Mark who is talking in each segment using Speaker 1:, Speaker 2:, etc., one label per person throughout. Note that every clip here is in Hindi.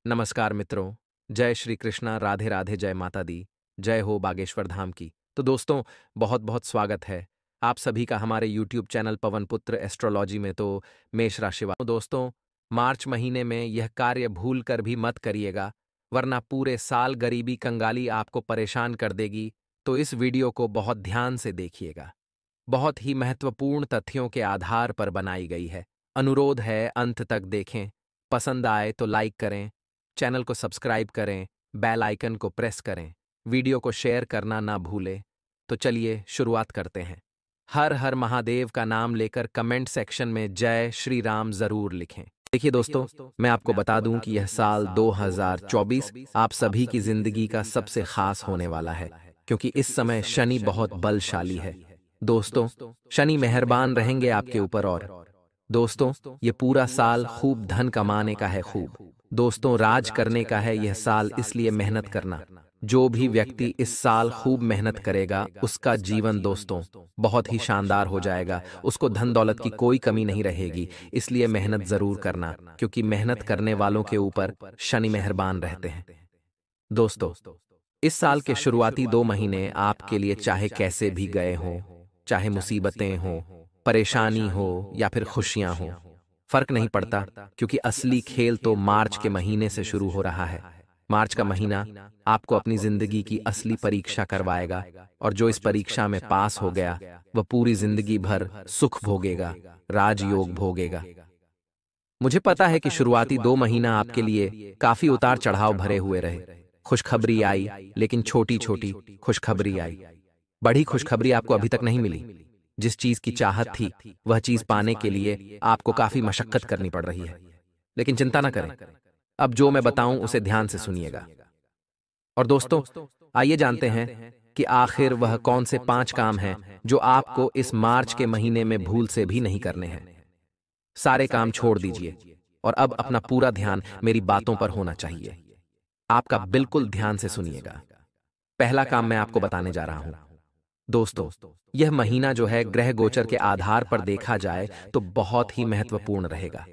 Speaker 1: नमस्कार मित्रों, जय श्री कृष्णा, राधे राधे, जय माता दी, जय हो बागेश्वर धाम की। तो दोस्तों, बहुत बहुत स्वागत है आप सभी का हमारे यूट्यूब चैनल पवन पुत्र एस्ट्रोलॉजी में। तो मेष राशि वालों, दोस्तों मार्च महीने में यह कार्य भूल कर भी मत करिएगा, वरना पूरे साल गरीबी कंगाली आपको परेशान कर देगी। तो इस वीडियो को बहुत ध्यान से देखिएगा, बहुत ही महत्वपूर्ण तथ्यों के आधार पर बनाई गई है। अनुरोध है अंत तक देखें, पसंद आए तो लाइक करें, चैनल को सब्सक्राइब करें, बेल आइकन को प्रेस करें, वीडियो को शेयर करना ना भूलें। तो चलिए शुरुआत करते हैं। हर हर महादेव का नाम लेकर कमेंट सेक्शन में जय श्री राम जरूर लिखें। देखिए दोस्तों, मैं आपको बता दूं कि यह साल 2024 आप सभी की जिंदगी का सबसे खास होने वाला है, क्योंकि इस समय शनि बहुत बलशाली है। दोस्तों, शनि मेहरबान रहेंगे आपके ऊपर। और दोस्तों, ये पूरा साल खूब धन कमाने का है, खूब दोस्तों राज करने का है यह साल। इसलिए मेहनत करना। जो भी व्यक्ति इस साल खूब मेहनत करेगा उसका जीवन दोस्तों बहुत ही शानदार हो जाएगा, उसको धन दौलत की कोई कमी नहीं रहेगी। इसलिए मेहनत जरूर करना, क्योंकि मेहनत करने वालों के ऊपर शनि मेहरबान रहते हैं। दोस्तों, इस साल के शुरुआती 2 महीने आपके लिए चाहे कैसे भी गए हों, चाहे मुसीबतें हों, परेशानी हो या फिर खुशियां हों, फर्क नहीं पड़ता, क्योंकि असली खेल तो मार्च के महीने से शुरू हो रहा है। मार्च का महीना आपको अपनी जिंदगी की असली परीक्षा करवाएगा, और जो इस परीक्षा में पास हो गया वह पूरी जिंदगी भर सुख भोगेगा, राजयोग भोगेगा। मुझे पता है कि शुरुआती 2 महीना आपके लिए काफी उतार चढ़ाव भरे हुए रहे। खुशखबरी आई, लेकिन छोटी छोटी खुशखबरी आई। बड़ी खुशखबरी आपको अभी तक नहीं मिली। जिस चीज की चाहत थी वह चीज पाने के लिए आपको काफी मशक्कत करनी पड़ रही है, लेकिन चिंता न करें। अब जो मैं बताऊं उसे ध्यान से सुनिएगा। और दोस्तों, आइए जानते हैं कि आखिर वह कौन से 5 काम हैं जो आपको इस मार्च के महीने में भूल से भी नहीं करने हैं। सारे काम छोड़ दीजिए और अब अपना पूरा ध्यान मेरी बातों पर होना चाहिए। आपका बिल्कुल ध्यान से सुनिएगा। पहला काम मैं आपको बताने जा रहा हूं। दोस्तों, यह महीना जो है ग्रह गोचर के आधार पर देखा जाए तो बहुत ही महत्वपूर्ण रहेगा।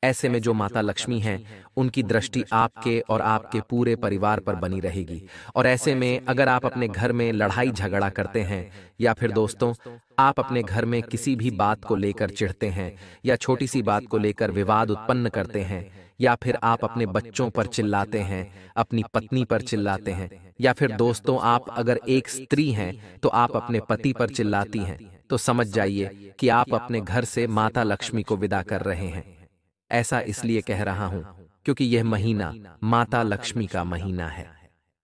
Speaker 1: ऐसे में जो माता लक्ष्मी हैं उनकी दृष्टि आपके और आपके पूरे परिवार पर बनी रहेगी। और ऐसे में अगर आप अपने घर में लड़ाई झगड़ा करते हैं, या फिर दोस्तों आप अपने घर में किसी भी बात को लेकर चिढ़ते हैं, या छोटी सी बात को लेकर विवाद उत्पन्न करते हैं, या फिर आप अपने बच्चों पर चिल्लाते हैं, अपनी पत्नी पर चिल्लाते हैं, या फिर दोस्तों आप अगर एक स्त्री हैं तो आप अपने पति पर चिल्लाती हैं, तो समझ जाइए कि आप अपने घर से माता लक्ष्मी को विदा कर रहे हैं। ऐसा इसलिए कह रहा हूं क्योंकि यह महीना माता लक्ष्मी का महीना है।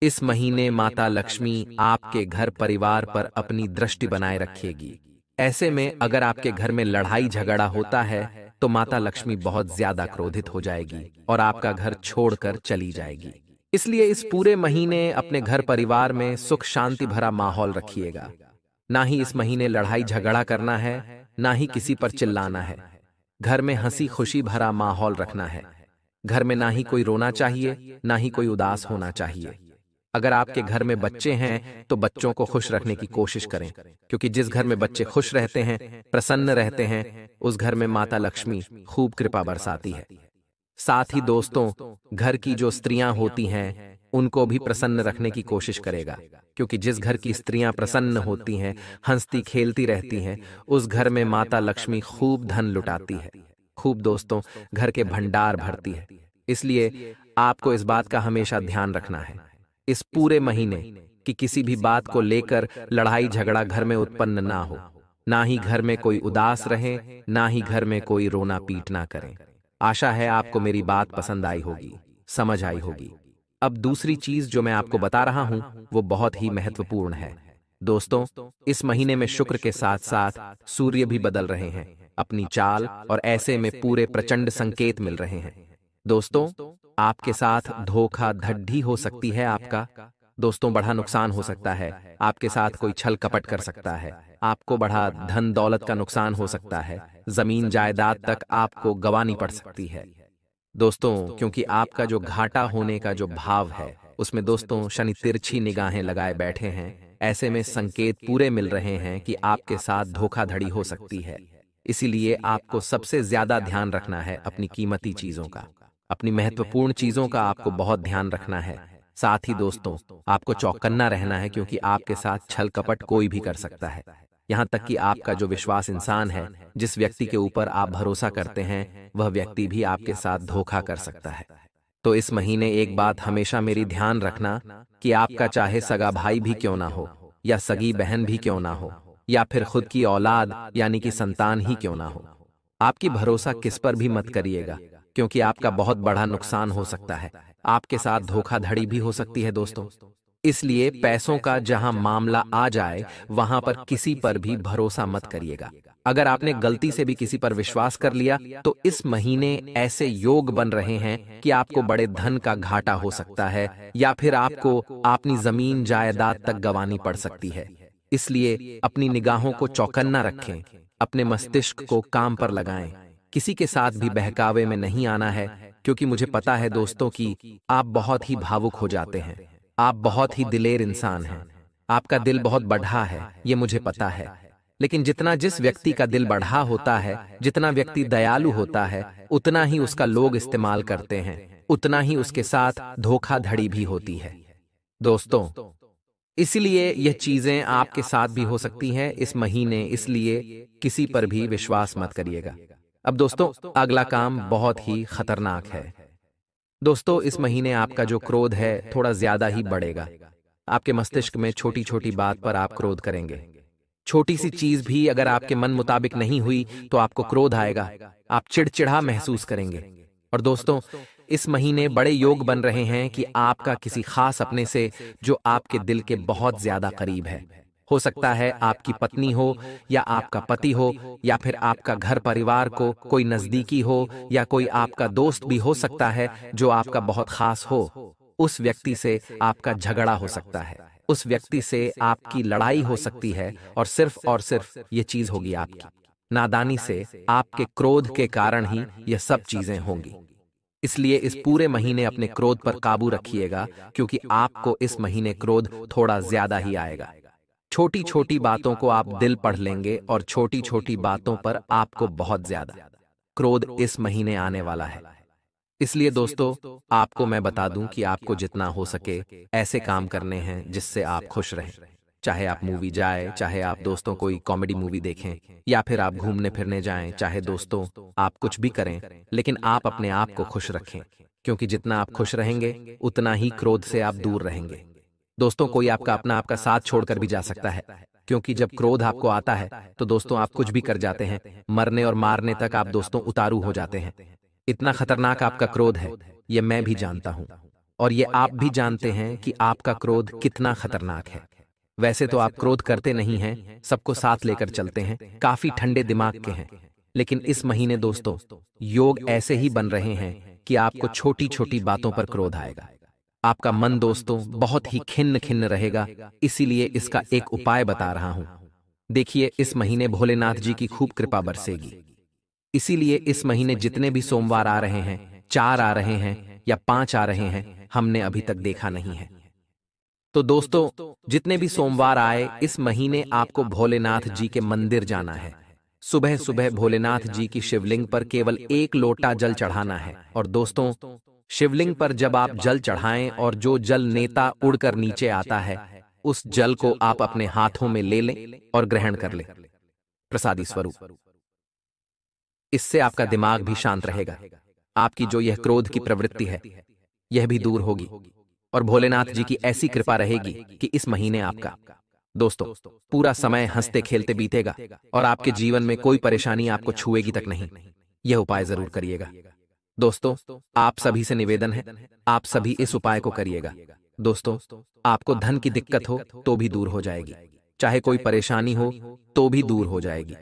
Speaker 1: इस महीने माता लक्ष्मी आपके घर परिवार पर अपनी दृष्टि बनाए रखेगी। ऐसे में अगर आपके घर में लड़ाई झगड़ा होता है तो माता लक्ष्मी बहुत ज्यादा क्रोधित हो जाएगी और आपका घर छोड़कर चली जाएगी। इसलिए इस पूरे महीने अपने घर परिवार में सुख शांति भरा माहौल रखिएगा। ना ही इस महीने लड़ाई झगड़ा करना है, ना ही किसी पर चिल्लाना है। घर में हंसी खुशी भरा माहौल रखना है। घर में ना ही कोई रोना चाहिए, ना ही कोई उदास होना चाहिए। अगर आपके घर में बच्चे हैं तो बच्चों को खुश रखने की कोशिश करें, क्योंकि जिस घर में बच्चे खुश रहते हैं, प्रसन्न रहते हैं, उस घर में माता लक्ष्मी खूब कृपा बरसाती है। साथ ही दोस्तों, घर की जो स्त्रियां होती हैं उनको भी प्रसन्न रखने की कोशिश करेगा, क्योंकि जिस घर की स्त्रियां प्रसन्न होती हैं, हंसती खेलती रहती हैं, उस घर में माता लक्ष्मी खूब धन लुटाती है, खूब दोस्तों घर के भंडार भरती है। इसलिए आपको इस बात का हमेशा ध्यान रखना है इस पूरे महीने कि किसी भी बात को लेकर लड़ाई झगड़ा घर में उत्पन्न ना हो। ना ही घर में कोई उदास रहे, ना ही घर में कोई रोना पीटना करें। आशा है आपको मेरी बात पसंद आई होगी, समझ आई होगी। अब दूसरी चीज जो मैं आपको बता रहा हूं वो बहुत ही महत्वपूर्ण है। दोस्तों, इस महीने में शुक्र के साथ साथ सूर्य भी बदल रहे हैं अपनी चाल, और ऐसे में पूरे प्रचंड संकेत मिल रहे हैं। दोस्तों, आपके साथ धोखाधड़ी हो सकती है। आपका दोस्तों बड़ा नुकसान हो सकता है। आपके साथ कोई छल कपट कर सकता है। आपको बड़ा धन दौलत का नुकसान हो सकता है। जमीन जायदाद तक आपको गंवानी पड़ सकती है दोस्तों, क्योंकि आपका जो घाटा होने का जो भाव है उसमें दोस्तों शनि तिरछी निगाहें लगाए बैठे हैं। ऐसे में संकेत पूरे मिल रहे हैं कि आपके साथ धोखाधड़ी हो सकती है। इसीलिए आपको सबसे ज्यादा ध्यान रखना है अपनी कीमती चीजों का। अपनी महत्वपूर्ण चीजों का आपको बहुत ध्यान रखना है। साथ ही दोस्तों, आपको चौकन्ना रहना है क्योंकि आपके साथ छल कपट कोई भी कर सकता है। यहाँ तक कि आपका जो विश्वास इंसान है, जिस व्यक्ति के ऊपर आप भरोसा करते हैं, वह व्यक्ति भी आपके साथ धोखा कर सकता है। तो इस महीने एक बात हमेशा मेरी ध्यान रखना कि आपका चाहे सगा भाई भी क्यों ना हो, या सगी बहन भी क्यों ना हो, या फिर खुद की औलाद यानी कि संतान ही क्यों ना हो, आपकी भरोसा किस पर भी मत करिएगा, क्योंकि आपका बहुत बड़ा नुकसान हो सकता है। आपके साथ धोखाधड़ी भी हो सकती है दोस्तों। इसलिए पैसों का जहां मामला आ जाए, वहां पर किसी पर भी भरोसा मत करिएगा। अगर आपने गलती से भी किसी पर विश्वास कर लिया, तो इस महीने ऐसे योग बन रहे हैं कि आपको बड़े धन का घाटा हो सकता है, या फिर आपको अपनी जमीन जायदाद तक गंवानी पड़ सकती है। इसलिए अपनी निगाहों को चौकन्ना रखें, अपने मस्तिष्क को काम पर लगाएं। किसी के साथ भी बहकावे में नहीं आना है, क्योंकि मुझे पता है दोस्तों कि आप बहुत ही भावुक हो जाते हैं। आप बहुत ही दिलेर इंसान हैं। आपका दिल बहुत बढ़ा है, ये मुझे पता है। लेकिन जितना जिस व्यक्ति का दिल बढ़ा होता है, जितना व्यक्ति दयालु होता है, उतना ही उसका लोग इस्तेमाल करते हैं, उतना ही उसके साथ धोखाधड़ी भी होती है दोस्तों। इसलिए यह चीजें आपके साथ भी हो सकती हैं इस महीने, इसलिए किसी पर भी विश्वास मत करिएगा। अब दोस्तों, अगला काम बहुत ही खतरनाक है। दोस्तों, इस महीने आपका जो क्रोध है थोड़ा ज्यादा ही बढ़ेगा। आपके मस्तिष्क में छोटी छोटी बात पर आप क्रोध करेंगे। छोटी सी चीज भी अगर आपके मन मुताबिक नहीं हुई तो आपको क्रोध आएगा, आप चिड़चिड़ा महसूस करेंगे। और दोस्तों, इस महीने बड़े योग बन रहे हैं कि आपका किसी खास अपने से, जो आपके दिल के बहुत ज्यादा करीब है, हो सकता है आपकी पत्नी हो, या आपका पति हो, या फिर आपका घर परिवार को कोई नजदीकी हो, या कोई आपका दोस्त भी हो सकता है जो आपका बहुत खास हो। उस व्यक्ति से आपका झगड़ा हो सकता है, उस व्यक्ति से आपकी लड़ाई हो सकती है, और सिर्फ ये चीज होगी आपकी नादानी से, आपके क्रोध के कारण ही यह सब चीजें होंगी। इसलिए इस पूरे महीने अपने क्रोध पर काबू रखिएगा, क्योंकि आपको इस महीने क्रोध थोड़ा ज्यादा ही आएगा। छोटी छोटी बातों को आप दिल पढ़ लेंगे, और छोटी छोटी बातों पर आपको बहुत ज्यादा क्रोध इस महीने आने वाला है। इसलिए दोस्तों, आपको मैं बता दूं कि आपको जितना हो सके ऐसे काम करने हैं जिससे आप खुश रहें। चाहे आप मूवी जाए, चाहे आप दोस्तों कोई कॉमेडी मूवी देखें, या फिर आप घूमने फिरने जाएं, चाहे दोस्तों आप कुछ भी करें, लेकिन आप अपने आप को खुश रखें, क्योंकि जितना आप खुश रहेंगे उतना ही क्रोध से आप दूर रहेंगे। दोस्तों, कोई आपका अपना आपका साथ छोड़कर भी जा सकता है, क्योंकि जब क्रोध आपको आता है तो दोस्तों आप कुछ भी कर जाते हैं, मरने और मारने तक आप दोस्तों उतारू हो जाते हैं। इतना खतरनाक आपका क्रोध है, ये मैं भी जानता हूं, और ये आप भी जानते हैं कि आपका क्रोध कितना खतरनाक है। वैसे तो आप क्रोध करते नहीं हैं, सबको साथ लेकर चलते हैं, काफी ठंडे दिमाग के हैं, लेकिन इस महीने दोस्तों योग ऐसे ही बन रहे हैं कि आपको छोटी छोटी बातों पर क्रोध आएगा। आपका मन दोस्तों बहुत ही खिन्न खिन्न रहेगा। इसीलिए इसका एक उपाय बता रहा हूं। देखिए, इस महीने भोलेनाथ जी की खूब कृपा बरसेगी। इसीलिए इस महीने जितने भी सोमवार आ रहे हैं, 4 आ रहे हैं या 5 आ रहे हैं, हमने अभी तक देखा नहीं है। तो दोस्तों, जितने भी सोमवार आए इस महीने आपको भोलेनाथ जी के मंदिर जाना है। सुबह सुबह भोलेनाथ जी की शिवलिंग पर केवल 1 लोटा जल चढ़ाना है। और दोस्तों, शिवलिंग पर जब आप जल चढ़ाएं और जो जल नेता उड़कर नीचे आता है, उस जल को आप अपने हाथों में ले लें और ग्रहण कर लें प्रसादी स्वरूप। इससे आपका दिमाग भी शांत रहेगा। आपकी जो यह क्रोध की प्रवृत्ति है, यह भी दूर होगी, और भोलेनाथ जी की ऐसी कृपा रहेगी कि इस महीने आपका दोस्तों पूरा समय हंसते खेलते बीतेगा, और आपके जीवन में कोई परेशानी आपको छुएगी तक नहीं। यह उपाय जरूर करिएगा दोस्तों। आप सभी से निवेदन है, आप सभी इस उपाय को करिएगा। दोस्तों, आपको धन की दिक्कत हो तो भी दूर हो जाएगी, चाहे कोई परेशानी हो तो भी दूर हो जाएगी।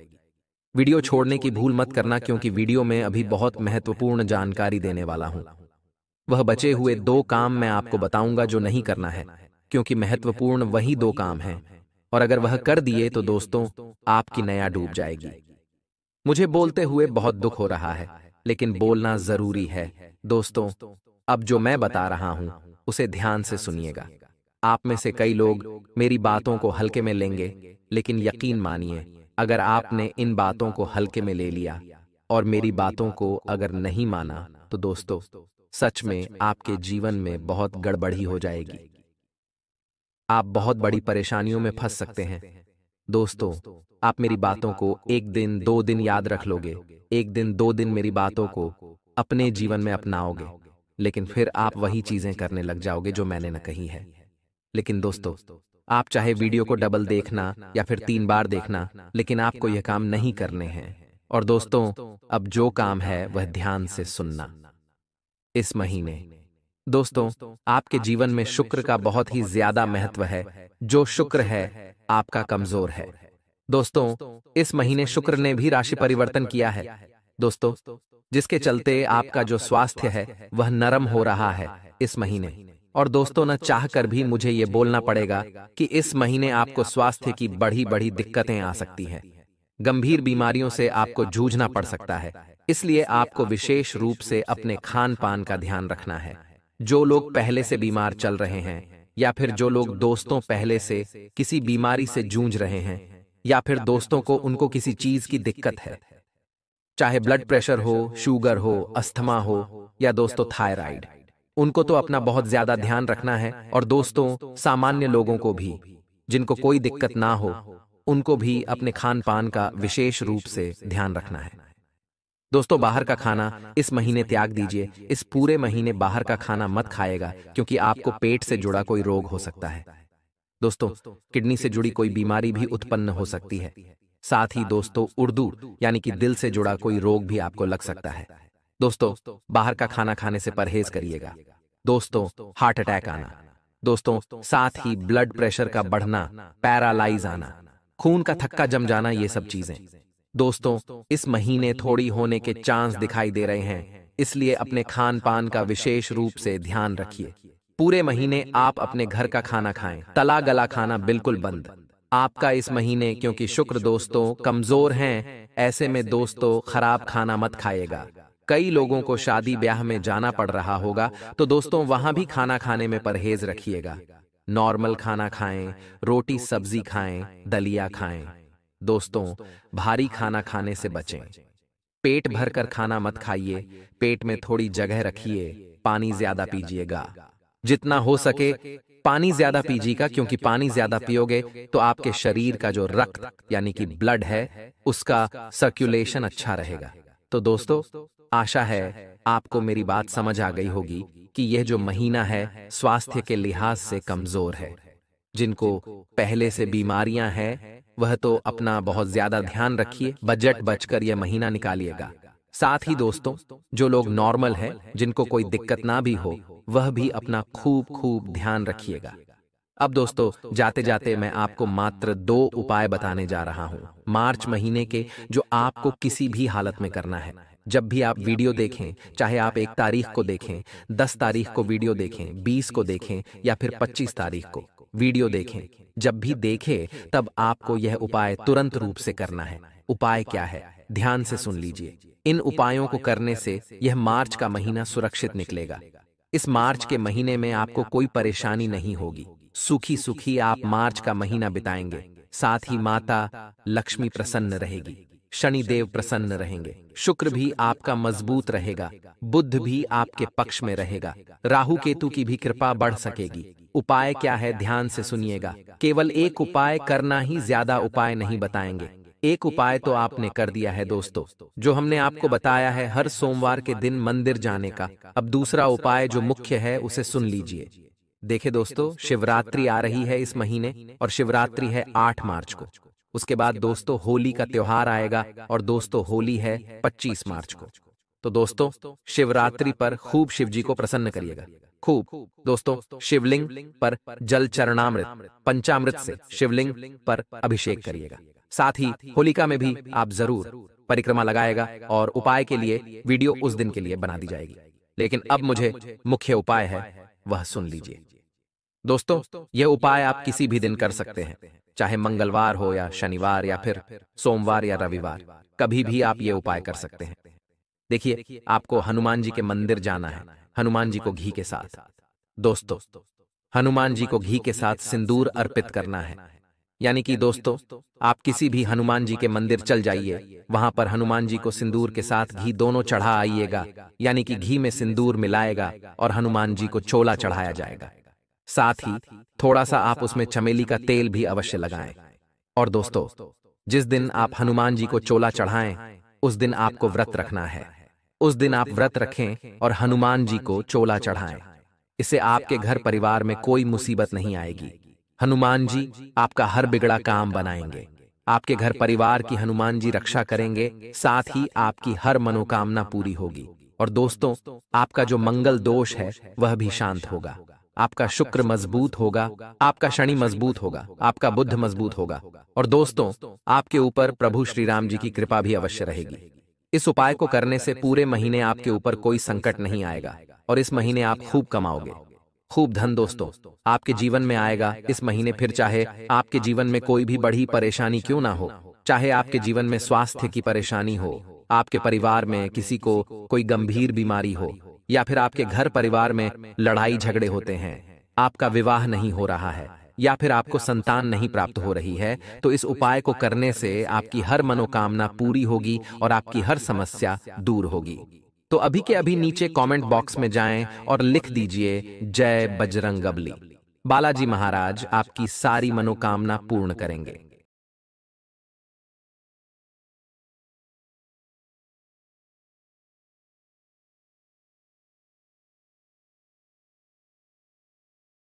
Speaker 1: वीडियो छोड़ने की भूल मत करना, क्योंकि वीडियो में अभी बहुत महत्वपूर्ण जानकारी देने वाला हूं। वह बचे हुए 2 काम मैं आपको बताऊंगा जो नहीं करना है, क्योंकि महत्वपूर्ण वही 2 काम हैं, और अगर वह कर दिए तो दोस्तों आपकी नया डूब जाएगी। मुझे बोलते हुए बहुत दुख हो रहा है, लेकिन बोलना जरूरी है दोस्तों। अब जो मैं बता रहा हूं उसे ध्यान से सुनिएगा। आप में से कई लोग मेरी बातों को हल्के में लेंगे, लेकिन यकीन मानिए, अगर आपने इन बातों को हल्के में ले लिया और मेरी बातों को अगर नहीं माना, तो दोस्तों सच में आपके जीवन में बहुत गड़बड़ी हो जाएगी। आप बहुत बड़ी परेशानियों में फंस सकते हैं। दोस्तों, आप मेरी बातों को 1 दिन 2 दिन याद रख लोगे, 1 दिन 2 दिन मेरी बातों को अपने जीवन में अपनाओगे, लेकिन फिर आप वही चीजें करने लग जाओगे जो मैंने न कही है। लेकिन दोस्तों, आप चाहे वीडियो को डबल देखना या फिर 3 बार देखना, लेकिन आपको यह काम नहीं करने हैं। और दोस्तों, अब जो काम है वह ध्यान से सुनना। इस महीने दोस्तों, आपके जीवन में शुक्र का बहुत ही ज्यादा महत्व है। जो शुक्र है आपका कमजोर है। दोस्तों, इस महीने शुक्र ने भी राशि परिवर्तन किया है दोस्तों, जिसके चलते आपका जो स्वास्थ्य है वह नरम हो रहा है इस महीने। और दोस्तों, न चाह कर भी मुझे ये बोलना पड़ेगा कि इस महीने आपको स्वास्थ्य की बड़ी बड़ी दिक्कतें आ सकती हैं। गंभीर बीमारियों से आपको जूझना पड़ सकता है। इसलिए आपको विशेष रूप से अपने खान पान का ध्यान रखना है। जो लोग पहले से बीमार चल रहे हैं, या फिर जो लोग दोस्तों पहले से किसी बीमारी से जूझ रहे हैं, या फिर दोस्तों को उनको किसी चीज की दिक्कत है, चाहे ब्लड प्रेशर हो, शुगर हो, अस्थमा हो या दोस्तों थायराइड, उनको तो अपना बहुत ज्यादा ध्यान रखना है। और दोस्तों, सामान्य लोगों को भी, जिनको कोई दिक्कत ना हो, उनको भी अपने खान पान का विशेष रूप से ध्यान रखना है। दोस्तों, बाहर का खाना इस महीने त्याग दीजिए। इस पूरे महीने बाहर का खाना मत खाएगा, क्योंकि आपको पेट से जुड़ा कोई रोग हो सकता है। दोस्तों, किडनी से जुड़ी कोई बीमारी भी उत्पन्न हो सकती है। साथ ही दोस्तों, उर्दू यानी कि दिल से जुड़ा कोई रोग भी आपको लग सकता है। दोस्तों, बाहर का खाना खाने से परहेज करिएगा। दोस्तों, हार्ट अटैक आना, दोस्तों साथ ही ब्लड प्रेशर का बढ़ना, पैरालाइज आना, खून का थक्का जम जाना, ये सब चीजें दोस्तों इस महीने थोड़ी होने के चांस दिखाई दे रहे हैं। इसलिए अपने खान पान का विशेष रूप से ध्यान रखिए। पूरे महीने आप अपने घर का खाना खाएं, तला गला खाना बिल्कुल बंद आपका इस महीने, क्योंकि शुक्र दोस्तों कमजोर हैं। ऐसे में दोस्तों खराब खाना मत खाएगा। कई लोगों को शादी ब्याह में जाना पड़ रहा होगा, तो दोस्तों वहां भी खाना खाने में परहेज रखिएगा। नॉर्मल खाना खाएं, रोटी सब्जी खाएं, दलिया खाएं। दोस्तों, भारी खाना खाने से बचें। पेट भरकर खाना मत खाइए, पेट में थोड़ी जगह रखिए। पानी ज्यादा पीजिएगा, जितना हो सके पानी ज्यादा पीजिएगा, क्योंकि पानी ज्यादा पियोगे तो आपके शरीर का जो रक्त यानी कि ब्लड है, उसका सर्कुलेशन अच्छा रहेगा। तो दोस्तों, आशा है आपको मेरी बात समझ आ गई होगी कि यह जो महीना है स्वास्थ्य के लिहाज से कमजोर है। जिनको पहले से बीमारियां हैं वह तो अपना बहुत ज्यादा ध्यान रखिए, बजट बचकर यह महीना निकालिएगा। साथ ही दोस्तों, जो लोग नॉर्मल हैं, जिनको कोई दिक्कत ना भी हो, वह भी अपना खूब खूब ध्यान रखिएगा। अब दोस्तों, जाते जाते मैं आपको मात्र 2 उपाय बताने जा रहा हूं मार्च महीने के, जो आपको किसी भी हालत में करना है। जब भी आप वीडियो देखें, चाहे आप 1 तारीख को देखें, 10 तारीख को वीडियो देखें, 20 को देखें या फिर 25 तारीख को वीडियो देखें, जब भी देखें तब आपको यह उपाय तुरंत रूप से करना है। उपाय क्या है, ध्यान से सुन लीजिए। इन उपायों को करने से यह मार्च का महीना सुरक्षित निकलेगा। इस मार्च के महीने में आपको कोई परेशानी नहीं होगी। सुखी सुखी आप मार्च का महीना बिताएंगे। साथ ही माता लक्ष्मी प्रसन्न रहेगी, शनिदेव प्रसन्न रहेंगे, शुक्र भी आपका मजबूत रहेगा, बुध भी आपके पक्ष में रहेगा, राहु केतु की भी कृपा बढ़ सकेगी। उपाय क्या है, ध्यान से सुनिएगा। केवल एक उपाय करना ही, ज्यादा उपाय नहीं बताएंगे। एक उपाय तो आपने कर दिया है दोस्तों, जो हमने आपको बताया है हर सोमवार के दिन मंदिर जाने का। अब दूसरा उपाय जो मुख्य है उसे सुन लीजिए। देखिए दोस्तों, शिवरात्रि आ रही है इस महीने, और शिवरात्रि है 8 मार्च को। उसके बाद दोस्तों होली का त्योहार आएगा, और दोस्तों होली है 25 मार्च को। तो दोस्तों, शिवरात्रि पर खूब शिव जी को प्रसन्न करिएगा। खूब दोस्तों शिवलिंग पर जल चरणामृत पंचामृत से शिवलिंग पर अभिषेक करिएगा। साथ ही होलिका में भी आप जरूर परिक्रमा लगाएगा, और उपाय के लिए वीडियो उस दिन के लिए बना दी जाएगी। लेकिन अब मुझे मुख्य उपाय है वह सुन लीजिए। दोस्तों, यह उपाय आप किसी भी दिन कर सकते हैं, चाहे मंगलवार हो या शनिवार या फिर सोमवार या रविवार, कभी भी आप ये उपाय कर सकते हैं। देखिए, आपको हनुमान जी के मंदिर जाना है, हनुमान जी को घी के साथ, दोस्तों हनुमान जी को घी के साथ सिंदूर अर्पित करना है, यानी कि दोस्तों, आप किसी भी हनुमान जी के मंदिर चल जाइए, वहां पर हनुमान जी को सिंदूर के साथ घी दोनों चढ़ा आइएगा, यानी कि घी में सिंदूर मिलाएगा और हनुमान जी को चोला चढ़ाया जाएगा। साथ ही थोड़ा सा आप उसमें चमेली का तेल भी अवश्य लगाएं। और दोस्तों, जिस दिन आप हनुमान जी को चोला चढ़ाएं, उस दिन आपको व्रत रखना है। उस दिन आप व्रत रखें और हनुमान जी को चोला चढ़ाएं। इससे आपके घर परिवार में कोई मुसीबत नहीं आएगी। हनुमान जी आपका हर बिगड़ा काम बनाएंगे। आपके घर परिवार की हनुमान जी रक्षा करेंगे, साथ ही आपकी हर मनोकामना पूरी होगी। और दोस्तों, आपका जो मंगल दोष है वह भी शांत होगा। आपका शुक्र मजबूत होगा, आपका शनि मजबूत होगा, आपका बुध मजबूत होगा। और दोस्तों, आपके ऊपर प्रभु श्री राम जी की कृपा भी अवश्य रहेगी। इस उपाय को करने से पूरे महीने आपके ऊपर कोई संकट नहीं आएगा और इस महीने आप खूब कमाओगे, खूब धन दोस्तों आपके जीवन में आएगा इस महीने। फिर चाहे आपके जीवन में कोई भी बड़ी परेशानी क्यों ना हो, चाहे आपके जीवन में स्वास्थ्य की परेशानी हो, आपके परिवार में किसी को कोई गंभीर बीमारी हो, या फिर आपके घर परिवार में लड़ाई झगड़े होते हैं, आपका विवाह नहीं हो रहा है, या फिर आपको संतान नहीं प्राप्त हो रही है, तो इस उपाय को करने से आपकी हर मनोकामना पूरी होगी और आपकी हर समस्या दूर होगी। तो अभी के अभी नीचे कमेंट बॉक्स में जाएं और लिख दीजिए जय बजरंगबली। बालाजी महाराज आपकी सारी मनोकामना पूर्ण करेंगे।